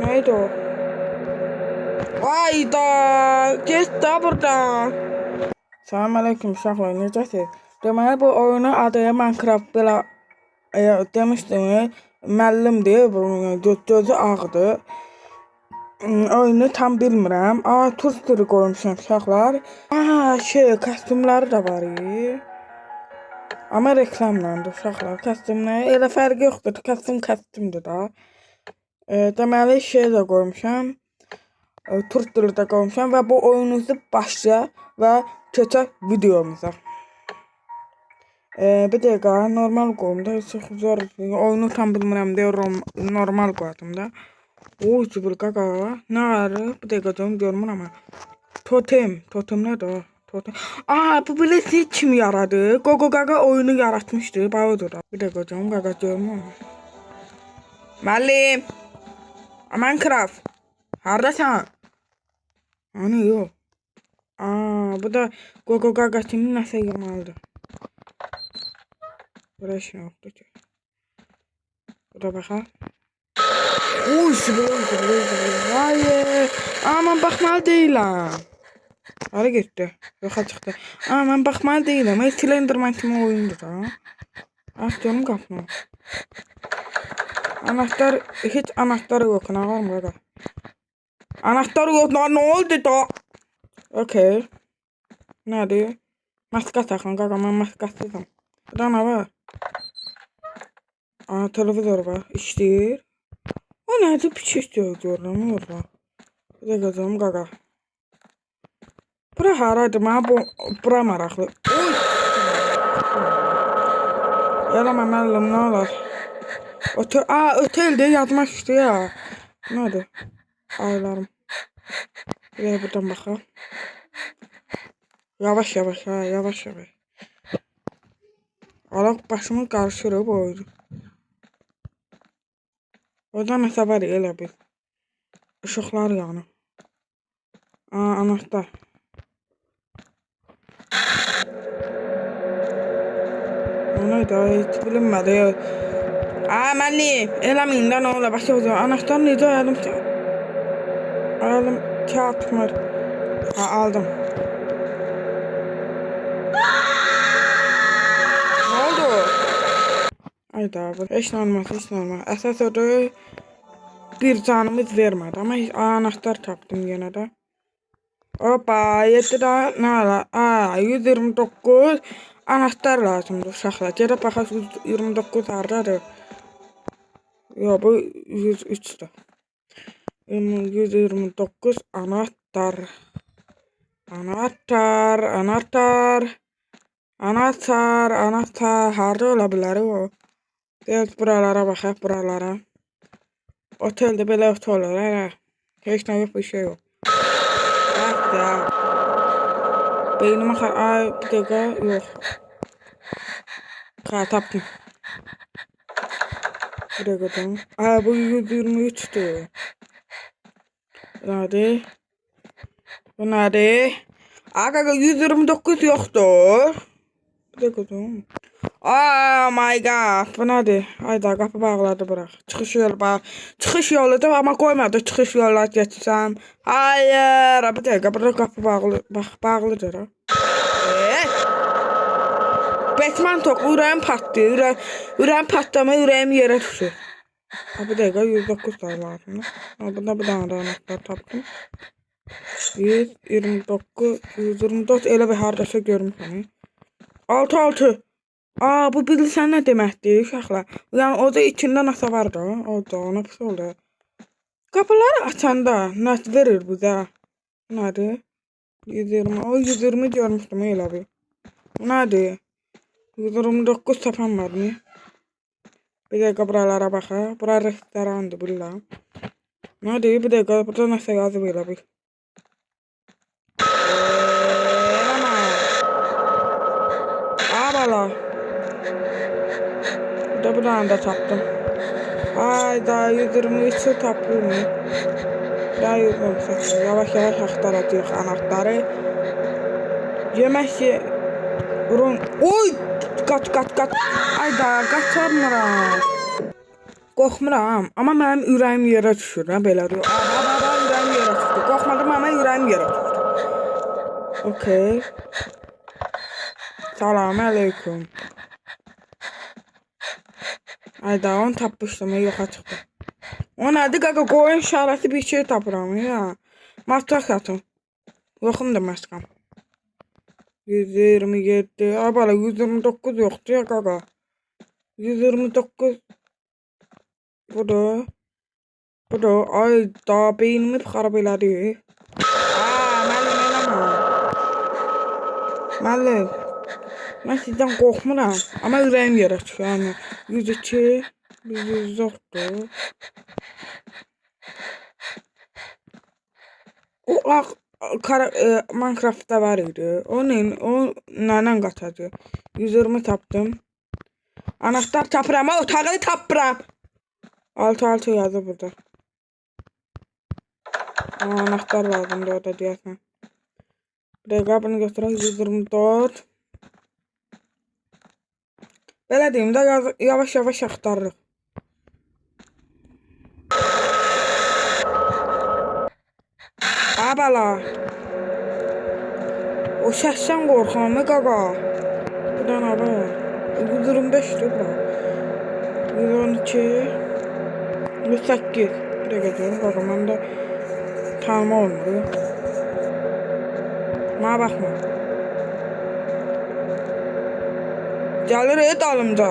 Neydi o? Ayda! Get də buradan. Salam aleyküm uşaqlar, necəsiz? Deməli bu oyunu adı Minecraft belə demişdim. Müəllimdir, gözü ağdır. Oyunu tam bilmirəm. Turistləri qoymuşam uşaqlar. Kostyumları da var. Amma reklamlandı uşaqlar. Kostyumları elə fərqi yoxdur. Kostyumdur da. Deməli də qoymuşam. Turistləri də qoymuşam və bu oyununuzu başla və keçək videomuza. Bir dəqiqə normal qoyum da, çox zor. Oyunu tam bilmirəm deyə normal qoydum da. Cıbıl qaqa. Nə var? Bir dəqiqə görmürəm amma. Totem nədir o? Totem. Bu bilirsiz kim yaradı? Qoqo qaqa oyunu yaratmışdı. Balıdır da. Bir dəqiqə qaqa görmürəm. Müəllim. Minecraft. Hardasan? Hani yox. Bu da Qoqo qaqa kimin nəsə yığmalıdır. Buraya şey yoxdur ki. Bura baxaq. Zıbıl. Hayır. Mən baxmalı deyiləm. Hara getdi? Yoxa çıxdı. Mən baxmalı deyiləm. Slenderman kimi oyundur da. Görüm qapını. Heç anahtar yox. Nə var mı qaqa? Anahtar yox. Nə oldu da? Okey. Nədir? Maska taxın qaqa. Mən maskasızam. Burada nə var? Televizor var. İşləyir. O nədir? Piç görürəm orada. Bir də gözüm qaqa. Bura haradır? Mənə bura maraqlı. Yalan müəllim, nə olar? Oteldə yazmaq istəyir ya. Nədir? Aylarım. Buraya buradan baxaq. Yavaş. Alaq başımı qarışırıb oydu. Orada nəsə var elə bil. Işıqlar yanır. Anahtar. Onu da heç bilinmədi. Müəllim, eləməyin də nə ola başa. Anahtar necə ayalım? Ayalım kağıtmır. Aldım. Ne oldu? Ayda bu. Heç normal. Əsas odur. Bir canımız vermədi. Amma anahtar tapdım yenə də. Hoppa, 7 də nə ala? 129 anahtar lazımdır uşaqlar. Gedib baxaq 129 hardadır? Yox, bu 103-dür. 129 anahtar. Harda ola bilər o? Deyək buralara baxaq, buralara. Oteldə belə otel olur, heç nə yox, bir şey yox. Beynimə bir dəqiqə, yox. Tapdım. Bir dəqiqə. Bu 123'dür. Nədir? Bu nədir? Qaqa 129 yoxdur. Bir dəqiqə. Oh my god. Bu nədir? Ayda qapı bağladı bıraq. Çıxış yoludur amma qoymadı çıxış yoluna geçsəm. Hayır. Bir dəqiqə burada qapı bağlıdır. Batman tok ürəyim patlayır. Ürəyim patlamaya ürəyim yerə düşür. Bir dəqiqə 109 tane lazım. Burada bir dənə anahtar tapdım. 124 elə bir hardasa görmüşəm. 6. Bu bilirsən nə deməkdir uşaqlar? Yəni orada içində nəsə var da. Orada nə pis oldu. Qapıları açanda nə verir bizə? Nədir? 120 görmüşdüm elə bir. Nədir? 129 tapanmadım. Bir dəqiqə buralara baxaq. Bura restorandır bilirəm. Nədir? Bir dəqiqə burada nəsə yazıb elə bir. Bala. Bir tane da tapdım. Hayda 123'ü tapdım. Daha 128. Yavaş aktaracağıq anahtarı. Yemək ki. Oy! Kaç. Ayda kaçamıram. Qorxmuram, amma mənim ürəyim yerə düşür, nə belə deyir. Ürəyim yerə düşdü. Qorxmadım, amma ürəyim yerə düşdü. Okay. Salam aleyküm. Ayda onu tapmışdım, yoxa çıxdı. O nədir qaqa, qoyun işarəti bir şey tapıram ya. Maçaq atım. Yoxum da məskam. 127. Ay bala 129 yoxdur ya qaqa. 129. Budur. Ay daha beynimi xarab elədi. Müəllim eləmə. Müəllim. Mən sizdən qorxmuram. Amma ürəyim yerə düşür. Yəni 102. 104. O Minecraft'da var idi. O nələ qaçacaq? 120 tapdım. Anahtar tapıram, otağı tapıram. 6 yazı burada. Anahtar lazımdır o da deyəsən. Bir dəqiqə bunu götürək. 124. Belə deyim də yavaş-yavaş axtarırıq. Abala. O səsdən qorxam mı qaqa? Buradan abi. 125'dir bura. 112. 108. Bir dəqiqə deyim qaqa, məndə tanıma olmur. Mənə baxma. Gəlir dalımca.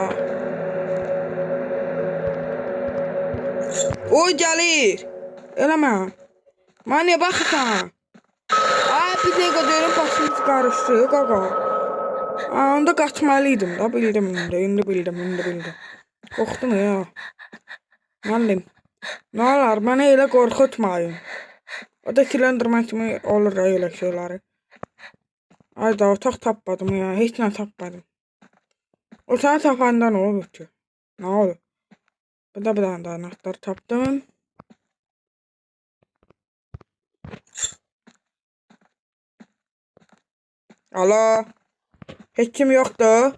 O gəlir. Eləmə. Mənə niyə baxırsan? Bir dəqiqə deyirəm, başımız qarışdı qaqa. Onda qaçmalıydım da, bildim indi bildim. Qorxdum ya. Müəllim. Nə olar, mənə elə qorxutmayın. O da silindirmə kimi olur elə şeyləri. Ayda otaq tapmadım ya, heç nə tapmadım. O səni tapanda nə olur ki? Nə olur? Bir dənə də anahtar tapdım. Alo. Heç kim yoxdur.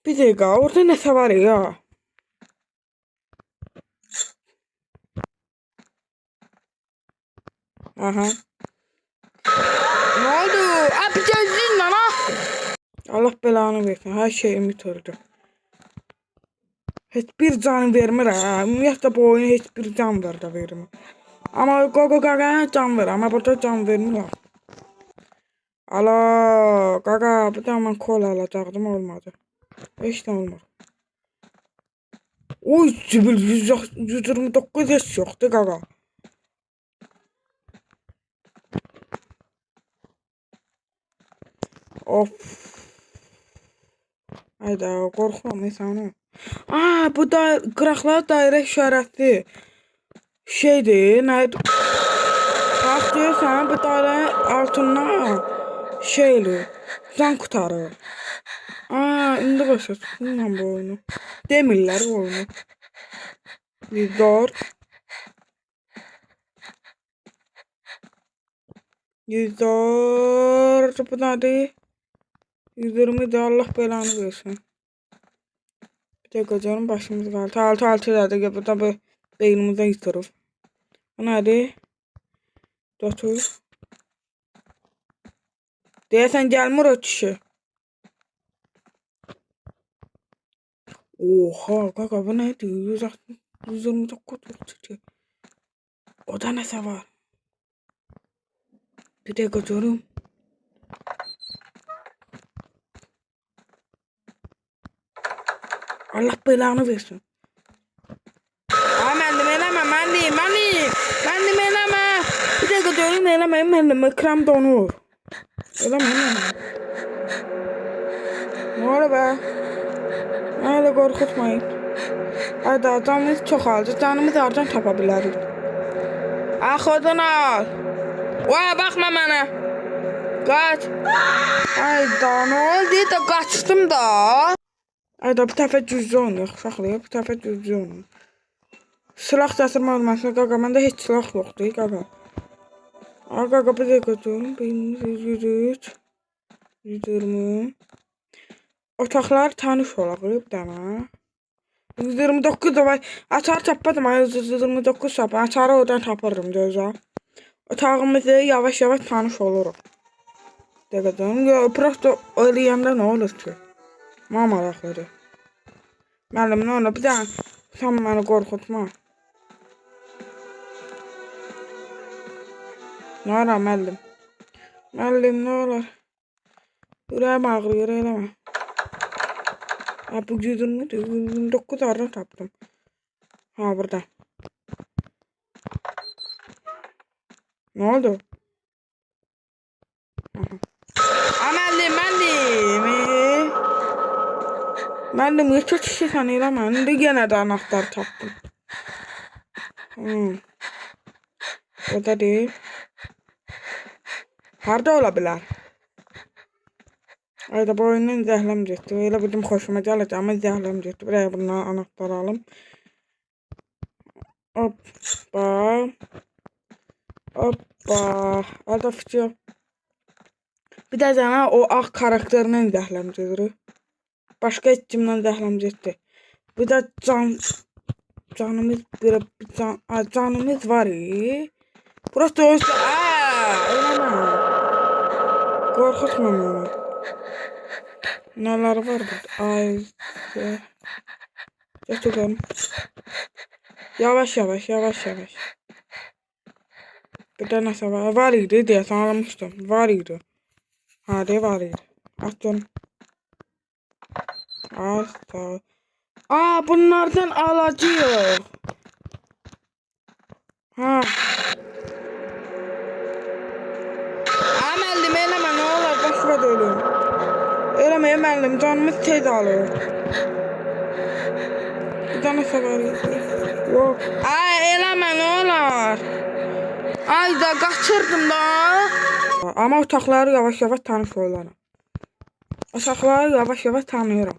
Bir dəqiqə, orada nəsə var ya. Aha. Nə oldu? Bir gözləyin lan ha. Allah belanı versin, hər şeyimi itirdim. Heç bir can vermir ha. Ümumiyyətlə bu oyuna heç bir can vermir. Amma qaqa can ver, amma burada can vermir. Alo, qaqa, bir də mən kola alacaqdım, olmadı. Heç nə olmur. Oy, zibil 129 heç yoxdur qaqa. Of. Ayda, qorxmam insanı. Bu da qıraqlar dairə işarəti. Şeydir, nədir? Bax deyirsən, bu dairənin altından şeydir, can qutarır. İndi başa düşdüm bu oyunu. Demirlər bu oyunu. 104. 104. Bu nədir? 120 de Allah belanı versin. Bir dəqiqə canım, başımız qaldı. 6 dəqiqə bu da beynimizə yitirir. Bu nədir? 4. Deyəsən gəlmir o kişi. Oha qaqa, bu nədir? 129 yoxdur. O da nəsə var. Bir dəqiqə görüm. Allah belanı versin. Müəllim eləmə, müəllim eləmə. Bir dəqiqə görüm, eləmə, müəllim, ekran donur. Eləmə. Nə olur be? Elə qorxutmayın. Ayda canımız çoxaldı. Canımızı hardan tapa bilərik? Axodun al. Baxma mənə. Qaç. Ayda nə oldu? Qaçdım da. Ayda bir dəfə cüzdə oynayıq. Uşaqlayıb bir dəfə cüzdə oynayıq. Silah çatırma olmasına qaqa. Məndə heç silah yoxdur qaqa. Qaqa bir dəqiqə durun. 103. 120. Otaqlar tanış olaq bir dənə. 129 da var. Açar tapmadım. 129 sap. Açarı oradan tapırdım gözə. Otağımızı yavaş-yavaş tanış oluruq. Dəqiqədən. Prosto eləyəndə nə olur ki? Mənə maraqlıdır. Müəllim, nə olur? Bir dənə sən məni qorxutma. Nə olur müəllim? Müəllim, nə olur? Ürəyim ağrıyır, eləmə. Bu 129 aradan tapdım. Ha, burada. Ne oldu? Müəllim. Müəllim, yekə kişi sən eləmə. İndi yenə də anahtar tapdım. O da deyil. Harda ola bilər? Ayda bu oyunun zəhləm getdi. Elə bildim xoşuma gələcək, amma zəhləm getdi. Buraya bundan anahtar alım. Hoppa. Arada fikir. Bir də cana o ağ karakterindən zəhləm gedir. Başqa heç kimdən zəhləm getdi. Bir də canımız var. Prosto o eləmə. Qorxutma məni. Nələr var burada? Götürüm. Yavaş. Bir də nəsə var. Var idi deyəsən almışdım. Var idi. Hadi var idi. Atın. Bunlardan alacağıq. Müəllim, eləmə, nə olar? Başqa da ölüm. Eləmə, müəllim, canımız tez alır. Bir dənə səvər idi. Yox. Eləmə, nə olar? Ayda, qaçırdım da. Amma otaqları yavaş-yavaş tanış olaram. Otaqları yavaş-yavaş tanıyıram.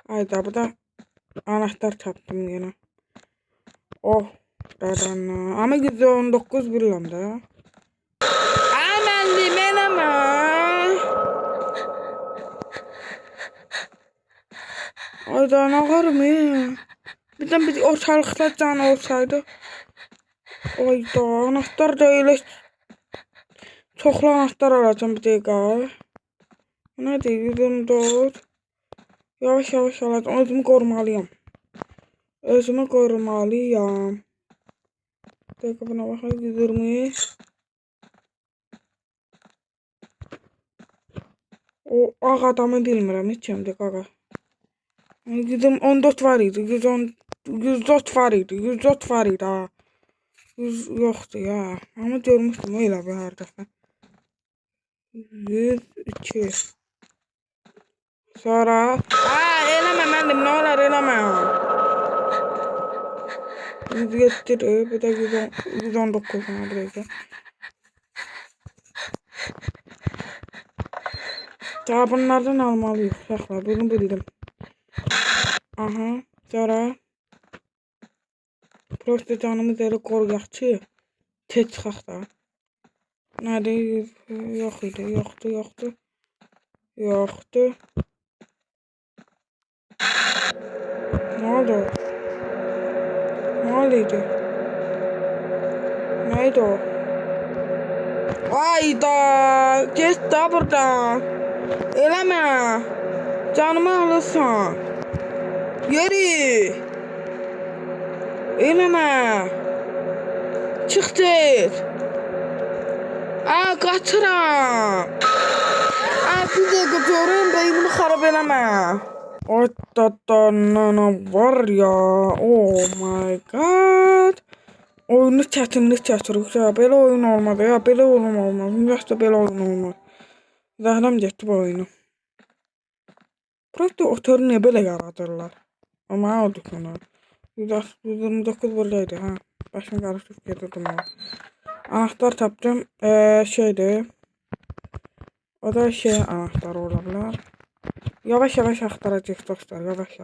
Ayda, bu da anahtar tapdım yenə. Oh, dadana. Amma 119 bilirəm də. Müəllim, eləmə. Ayda, nə varım? Birdən bir ortalıqda can olsaydı. Ayda, anahtar da elə çoxlu anahtar alacağım bir dəqiqə. Nə deyir? 124. Yavaş alacağım. Özümü qorumalıyam. Dəqiqə buna baxaq. 120. O ağ adamı bilmirəm. Heç kimdir qaqa. 114 var idi. 104 var idi. 104 var idi. 100 yoxdur ya. Amma görmüşdüm elə bir hər dəfə. 102. Sonra. Eləmə müəllim, nə olar eləmə. 107'dir. Bir də 119 bir dəqiqə. Daha bunlardan almalıyıq. Uşaqlar, bunu bildim. Aha, sonra. Prosto canımız elə qoruyaq ki, tez çıxaq da. Nədir? Yox idi, yoxdur. Nə oldu? Nə oldu? Nə idi o? Ayda, get da buradan. Eləmə. Canımı alırsan. Yeri. Eləmə. Çıx tez. Qaçıram. Bir dəqiqə görüm, beynimi xarab eləmə. Nə var ya. Oh my god. Oyunu çətinlik çəkirik ya. Belə oyun olmadı ya. Belə oyun olmaz. Üniversite belə oyun olmaz. Zəhləm getdi bu oyunu. Prosto otoru niyə belə yaradırlar? Amma o dükkanlar. 129 buradaydı ha. Başım qarışıb gedirdim o. Anahtar tapdım. Şeydir. O da anahtarı ola bilər. Yavaş axtaracaq dostlar. Yavaş.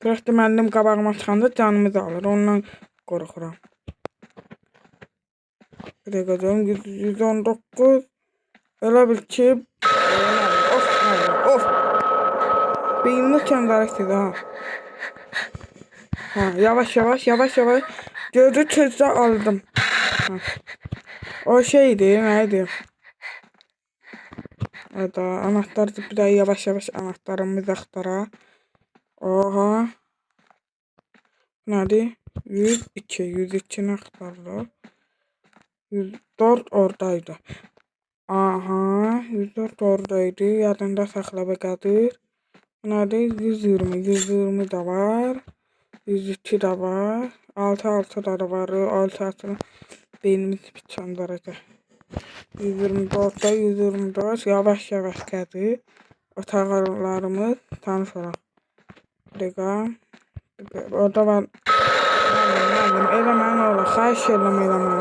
Prosto müəllim qabağıma çıxanda canımızı alır. Ondan qorxuram. Bir dəqiqə 119. Öyle bil ki of of. Beynimi çöndürek dedi ha. Ha, yavaş yavaş yavaş yavaş. Gözü çözde aldım. Ha. O şeydi neydi? Hadi anahtar bir daha yavaş yavaş anahtarımızı aktara. Oha. Nerede? 102. 102'ni aktardı. 104 oradaydı. Aha. 104 oradaydı. Yadında sakla be Kadir. Nerede? 120. 120 de var. 102 de var. 6 da var. 6 beynimiz bir çandıracak. 124'da 124 yavaş yavaş Kadir. Otaqlarımız tanış olaq. Dəqiqə. Orada var. Mənim, eləmə nə olar? Xahiş edirəm eləmə.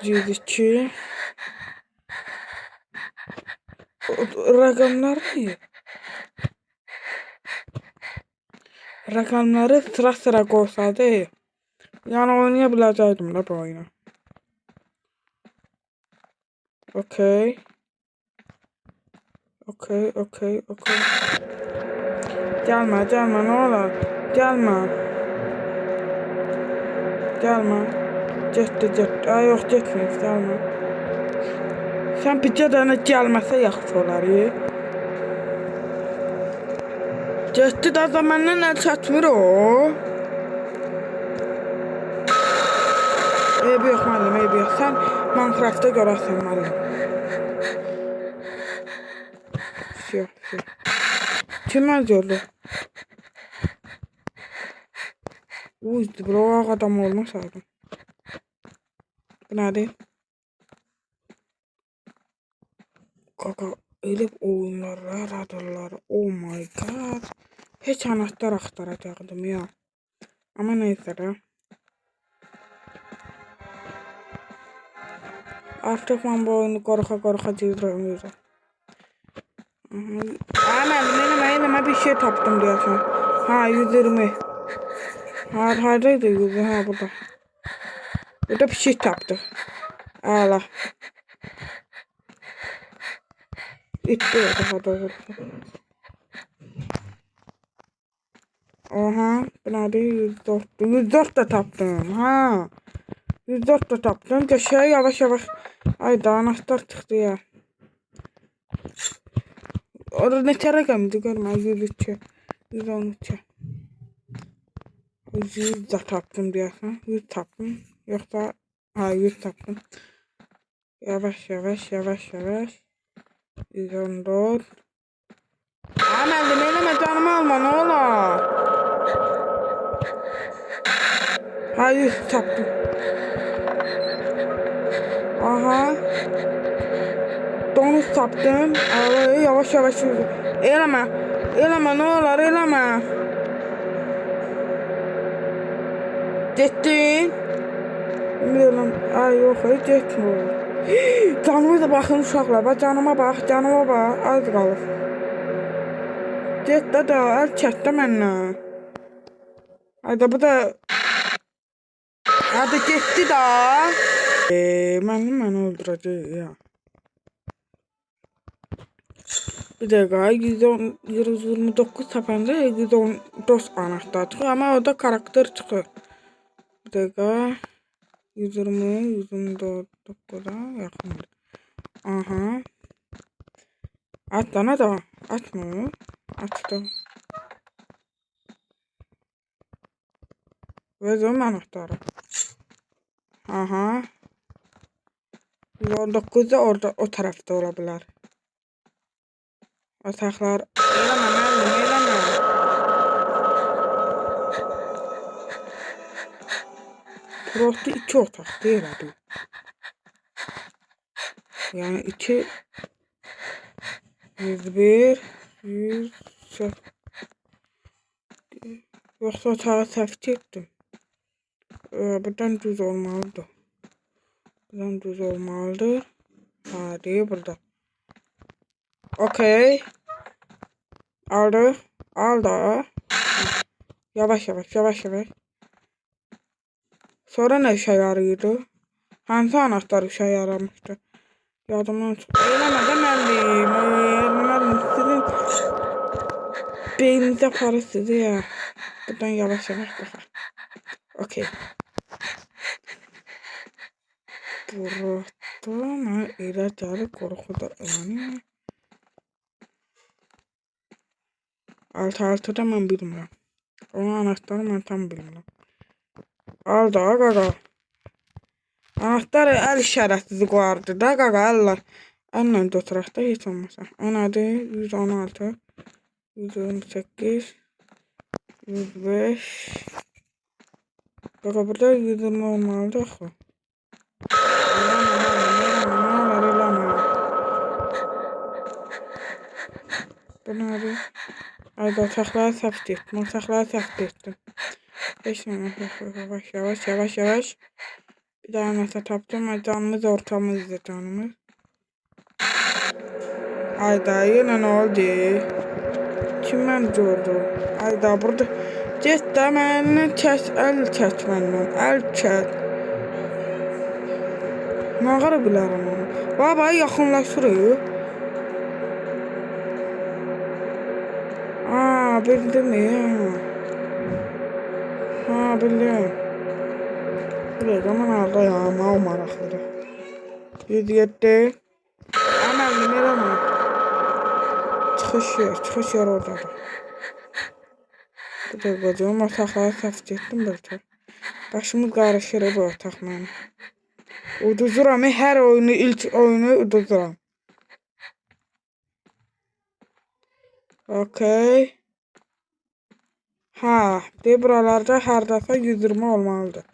102. Rəqəmlər ne? Rəqəmləri sıra qoysaydı, yəni oynaya biləcəkdim də bu oyunu. Okey. Okey. Gəlmə, nə olar? Gəlmə. Getdi. Ay, yox, getməyib, gəlmə. Sən bircə dənə gəlməsə yaxşı olar. Getdi də məndən əl çatmır o. Eybi yox müəllim, eybi yox. Sən Minecraftda görəsən müəllim. Yox. Kim öldürdü? Uydu, bro, adam olmasaydı. Bu nədir? Kaka, öyle oyunlara yaradırlar. Oh my god. Heç anahtar axtaracaqdım ya. Ama neyse de. Artık ben bu oyunu qorxa cizdirəm. Eləmə bir şey tapdım deyəsən. Ha, 120. Haradaydı 120? Ha, burada. Burada bir şey tapdı. Ala. İtti daha doğrusu. Oha, nerede 104? 104 da tapdım. Ha. 104 da tapdım. Köşeye yavaş. Ay, daha anahtar çıktı ya. Orada ne rəqəmdir görmə, 102. 112. 100 da tapdım deyəsən. 100 tapdım. Yoxsa ha, 100 tapdım. Yavaş. 114. Mənim eləmə, canımı alma, nə olar? Ha, 100 tapdım. Aha. Donuz tapdım. Yavaş. Eləmə, nə olar, eləmə. Getdin. Bilmirəm. Ay, yox, getmir. Canıma da baxın uşaqlar. Bax, canıma bax. Az qalır. Get də əl çəkdə məndən. Hayda, bu da... Hadi getdi da. Məni öldürəcək ya. Bir dakika, 129 tapanda 114 anahtar çıkıyor ama orada karakter çıkıyor. Bir dakika, 129'a yakındır. Aha. At lan da. At mı? Attım. Verdim anahtarı. Aha. 119 da orada o tarafta olabilir. Otaqlar. Eləmə. Burası 2 otaq deyil abi. Yani 2 101 100 Yoxsa otağı səhv etdim. Buradan düz olmalıdır. Hadi burada. Okey. Aldı. Yavaş. Sonra ne işe yarıyordu? Hangi anahtar işe yaramıştı? Yadımdan çıxdı. Eləmədə müəllim. Müəllim sizin beyninizə para sizi ya. Buradan yavaş yavaş baxaq. Okey. Burada mən elə gəlib qorxudur. Yəni altı da mən bilmirəm. Onun anahtarı mən tam bilmirəm. Al da qaqa. Anahtarı əl işarəsiz qoyardı da qaqa əllər. Əllə götürək də heç olmasa. O nədir? 116, 118, 105. Qaqa burada 120 olmalıdır axı. Bu nədir? Ayda otaqları səbt etdim. Otaqları səbt etdim. 5 yavaş. Bir daha nəsə tapdım. Canımız ortamızdır canımız. Ayda yenə nə oldu? Kim mən gördü? Ayda burada. Get də məndən kəs, əl çək məndən. Əl çək. Nə qara bilərəm onu? Baba yaxınlaşırıq. Bildim ya. Bildim. Bildim mən arada ya. Mal maraqlıdır. 107. Əməllim eləmə. Çıxış yer oradadır. Bu da qocam otaqları səft etdim bəlkə. Başımız qarışır bu otaq mənim. Uduzuram, hər oyunu, ilk oyunu uduzuram. Okey. De buralarda hər dəfə 120 olmalıdır.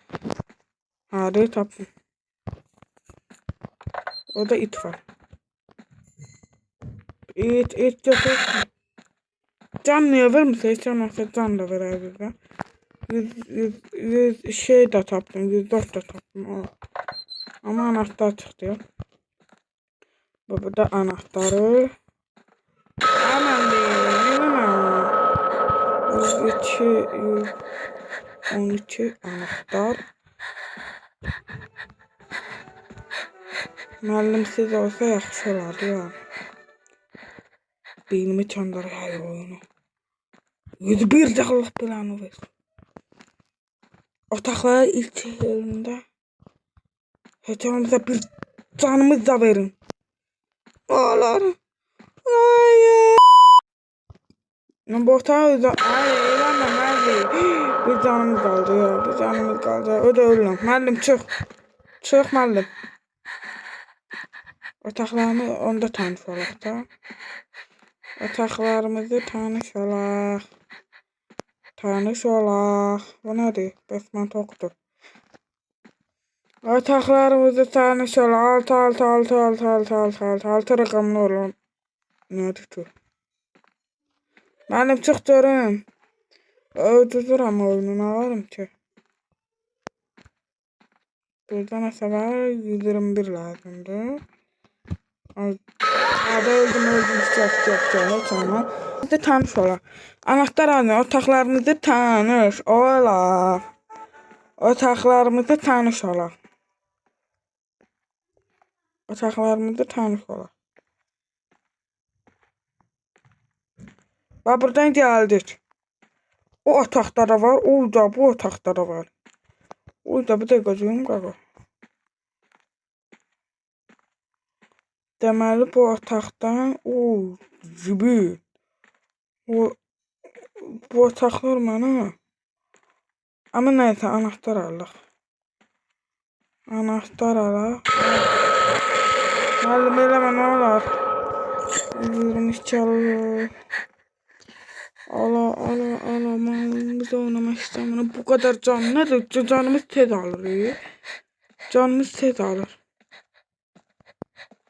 De tapdım. O da it var. İt götür. Can niye vermişse hiç olmazsa can da verer bizden. 100 şey de tapdım. 104 de tapdım. Ama anahtar çıktı. Bu da anahtarı. Aman diyeyim. 112 anahtar. Müəllim siz olsa yaxşı olardı ya. Beynimi çandırır hər oyunu. 101 də Allah belanı versin. Otaqlara ilk yerində. Heç olmazsa bir canımız da verin. Olar. Bu otağı eləmə müəllim. Bir canımız qaldı ya. Bir canımız qaldı. O da ölürəm. Müəllim çıx. Çıx müəllim. Otaqlarını onda tanış olaq da. Otaqlarımızı tanış olaq. Bu nədir? Bəs mən toxdur. Otaqlarımızı tanış olaq. 6 rəqəmli olan. Nədir ki? Mənim çıx görüm. Öldürürəm oyunu, nə varım ki? Burada nəsə var? 121 lazımdır. Öldüm. Heç olmaz. Bizdə tanış olaq. Anahtar alın, otaqlarımızı tanış olaq. Bax, buradan gəldik. O otaqda da var, bu otaqda da var. Bir dəqiqə gözüm qaqa. Deməli bu otaqdan zibil. Bu otaqlar mənə. Amma nəysə anahtar alaq. Müəllim eləmə nə olar? 22 alır. Ala mən biz oynamaq istəmirəm. Bu qədər can nədir? Canımız tez alır.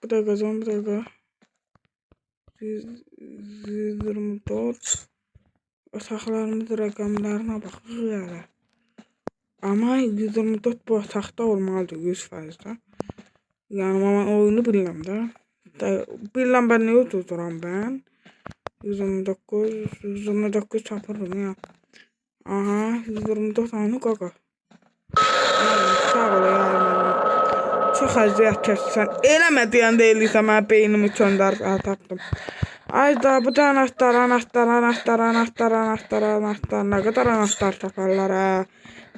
Bir dəqiqə. 124. Otaqlarımız rəqəmlərinə baxırıq hələ. Amma 124 bu otaqda olmalıdır 100%. Yəni mən oyunu bilirəm də. Bilirəm mən niyə uduzuram mən. 129 çapırdım ya. 124 tane qaqa. Sağ ol ya. Çox əziyyət çəksən. Eləmə deyəndə eləyirsən, mən beynimi çöndər tapdım. Ay da bu da anahtar. Nə qədər anahtar taparlar ha.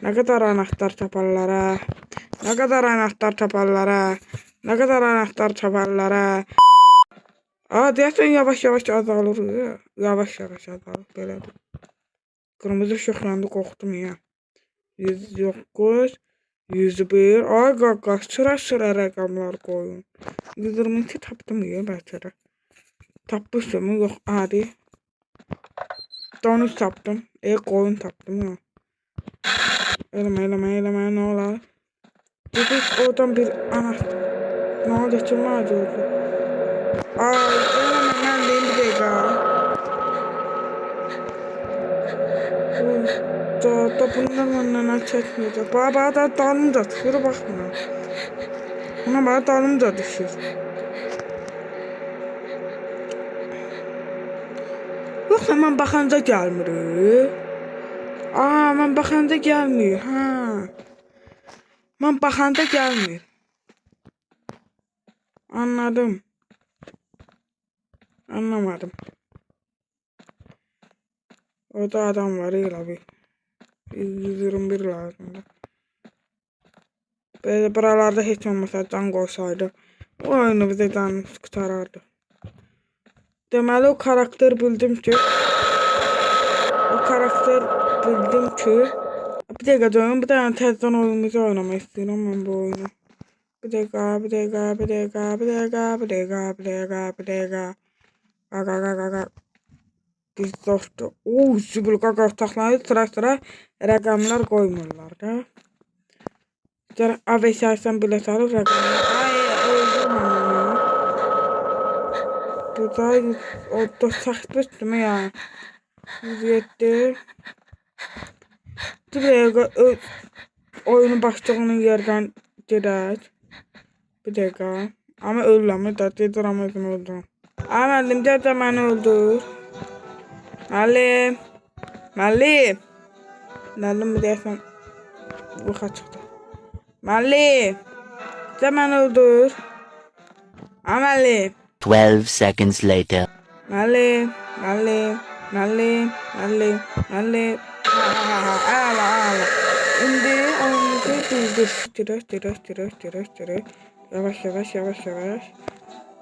Nə qədər anahtar taparlar ha. Nə qədər anahtar taparlar ha. Nə qədər anahtar taparlar ha. Deyəsən yavaş-yavaş azalır. Yavaş-yavaş azalır. Belədir. Qırmızı işıq yandı, qorxdum ya. 109, 101. Ay qaqaş, sıra rəqəmlər qoyun. 122 tapdım ya bəlkə də. Tapmışım, yox, adi. Donuz tapdım. Qoyun tapdım ya. Eləmə, nə olar? Dedik, oradan bir anahtar. Nə olacaq ki, nə olacaq? Ay, eləmə, mən deyim bir dəqiqə. Da bunlar məndən çəkməyəcək. Bana da dalımca düşür, baxma. Buna bana dalımca düşür. Yoxsa mən baxanca gəlmir. Mən baxanda gəlmir. Mən baxanda gəlmir. Anladım. Anlamadım. Orada adam var elə bir. 121 lazımdır. Böyle buralarda heç olmasa can qoysaydı, o oyunu bizə can qurtarardı. Deməli o karakter bildim ki, bir dəqiqə canım, bir dənə təzdən oyunumuzu oynamaq istəyirəm mən bu oyunu. Bir dəqiqə. Biz dostum. Zibul qaqa otaqları sıra rəqəmlər qoymurlar da. Gəl AVS-sən bilet alıb rəqəmlər. Öldürmə onu. Burada o saxtmışdım ya. 107. Bir dəqiqə oyunu başladığının yerdən gedək. Bir dəqiqə. Ama ölürəm da, dedirəm özümü öldürəm. Müəllim, gəl məni öldür. Müəllim. Müəllim deyəsən yoxa çıxdı. Müəllim. Gəl məni öldür. Müəllim. 12 seconds later. Müəllim. Ağla. İndi oyunuzu düzdür.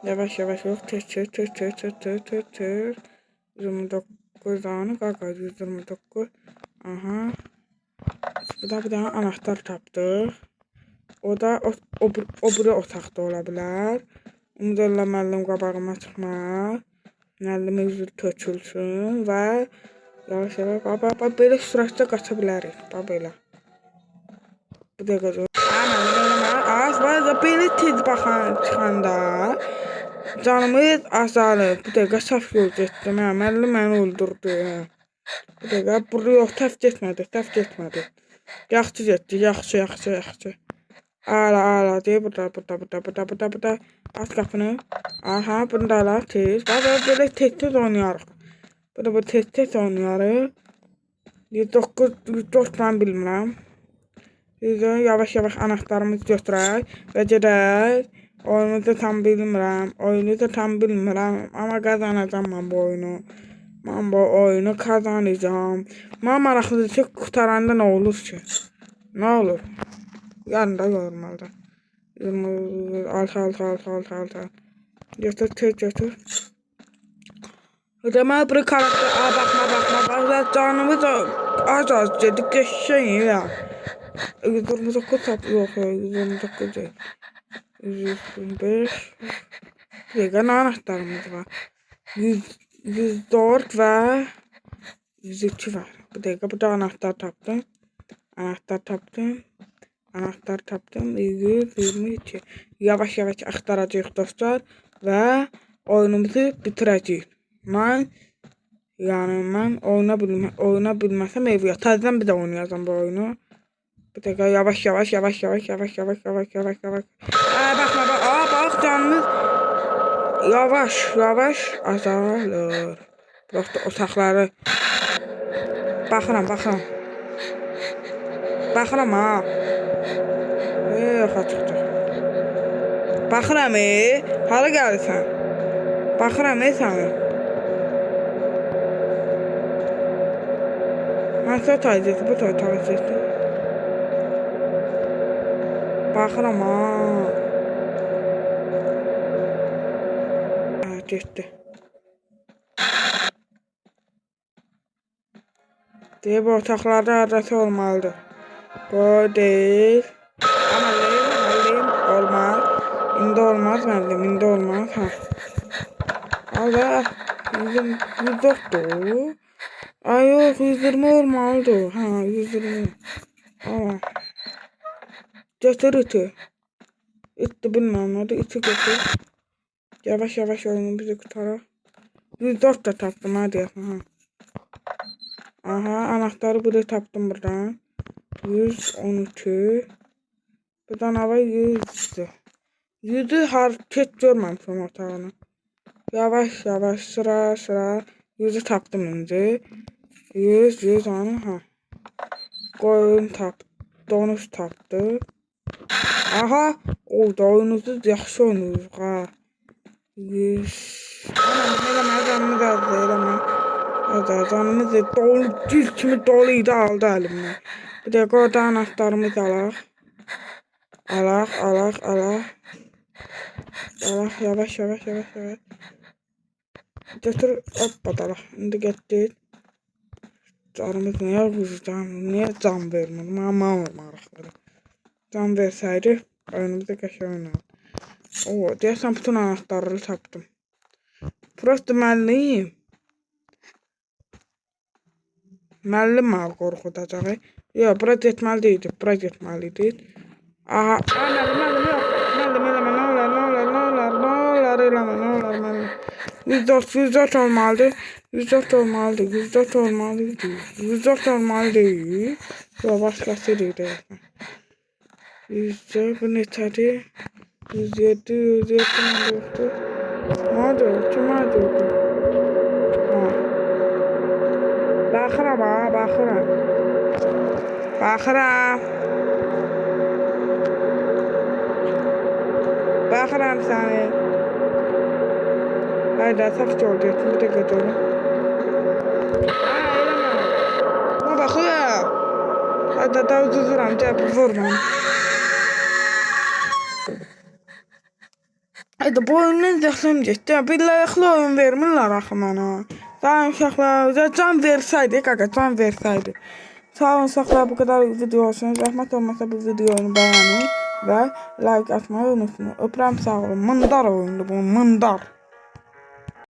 Yavaş. Yok. Tır. 29 tane kaka. 129. Aha. Burada bir tane anahtar tapdıq. O da o biri otaqda ola bilər. Umudurla müəllim qabağıma çıxmaq. Müəllim üzü tökülsün və yavaş. Belə sürətdə qaça bilərik. Belə. Bu dəqiqə. Belə tez baxan çıxanda canımız azalır. Bu dəqiqə saf yol getdim. Müəllim məni öldürdü. Bu dəqiqə buraya təf getmədi. Yaxşı getdi. Yaxşı. Ala deyə burada. Aç qapını. Aha, bunu da ala tez. Belə tez oynayarıq. Burada tez oynayarıq. 109 mən bilmirəm. Yavaş anahtarımızı götürək və gedək. Oyunu tam bilmirəm. Amma qazanacam mən bu oyunu. Mən bu oyunu kazanacağım. Mən maraqlıdır ki, qurtaranda nə olur ki? Nə olur? Yanında yormalıdır. 6. Götür. Deməli bir karakter. Baxma. Canımız az gedik. Geçsin ya. 129 tap yok. 129 değil. 125. Bir tane anahtarımız var. 104 ve 102 var. Bir dakika, burada anahtar tapdım. 122. Yavaş axtaracağıq dostlar və oyunumuzu bitirəcəyik. Mən oyuna bilməsəm evə təzədən bir də oynayacağam bu oyunu. Bir dəqiqə, yavaş. Baxma. Bax canımız yavaş azalır. Prosta otaqları baxıram. Baxıram ha. Yoxa çıxdı. Baxıram, hara gəlirsən? Baxıram, səni. Hansı taycısı, bu taycısı. Baxıram, ha. Ha, getdi. Deyib, otaqlarda adresi olmalıdır. Bu deyil. Müəllim, olmaz. İndi olmaz, müəllim, indi olmaz, ha. Allah, 104'dür. Ay yox, 120 olmalıdır. Ha, 120. Allah. Götür iti. İtti bilmem nədir, iti götür. Yavaş yavaş oyunu bizi kurtarır. 104 da tapdım, hadi yapma, ha. Aha, anahtarı burada tapdım buradan. 112. Buradan hava 100'dür. 100'ü hareket görməmişim otağını. Yavaş yavaş sıra 100'ü tapdım indi. 100 onu, ha. Qoyun tapdı. Donuz tapdı. Aha, o donuzu yaxşı oynayır, ha. 100. Ana, eləmə, canımız dolu, gül kimi doluydu, aldı əlimdən. Bir dəqiqə orada anahtarımız alaq. Alaq. Yavaş. Götür, hoppadalaq. İndi getdik. Canımız niyə vuracaq? Niyə can vermir? Mama maraqları. Can versəydi, oyunumuzda qəşəng oynardı. Oo, deyəsən bütün anahtarları tapdım. Prosto müəllim. Müəllim məni qorxudacaq. Yox, bura getməliydi. Aha, müəllim, yox. Müəllim, eləmə, nə olar, müəllim. 104 olmalıdır. 104 olmalı deyil. Yox, başqası deyil. 104, bu neçədir? 107 yoxdur. Kim öldürdü? Baxıram səni. Hayda, saf oldu. Bir dəqiqə durun. Eləmə. Buna baxıram. Hayda, da uzuzuram, vurmam. Hayda, bu oyundan zəxləm getdi. Bir layıqlı oyun vermirlər axı mənə. Sağ olun uşaqlar, can versəydi. Sağ olun uşaqlar, bu qədər video olsun. Zəhmət olmasa bu videonu bəyənin və like atmayı unutmayın. Öpürəm, sağ olun. Mındar oyundur bu, mındar.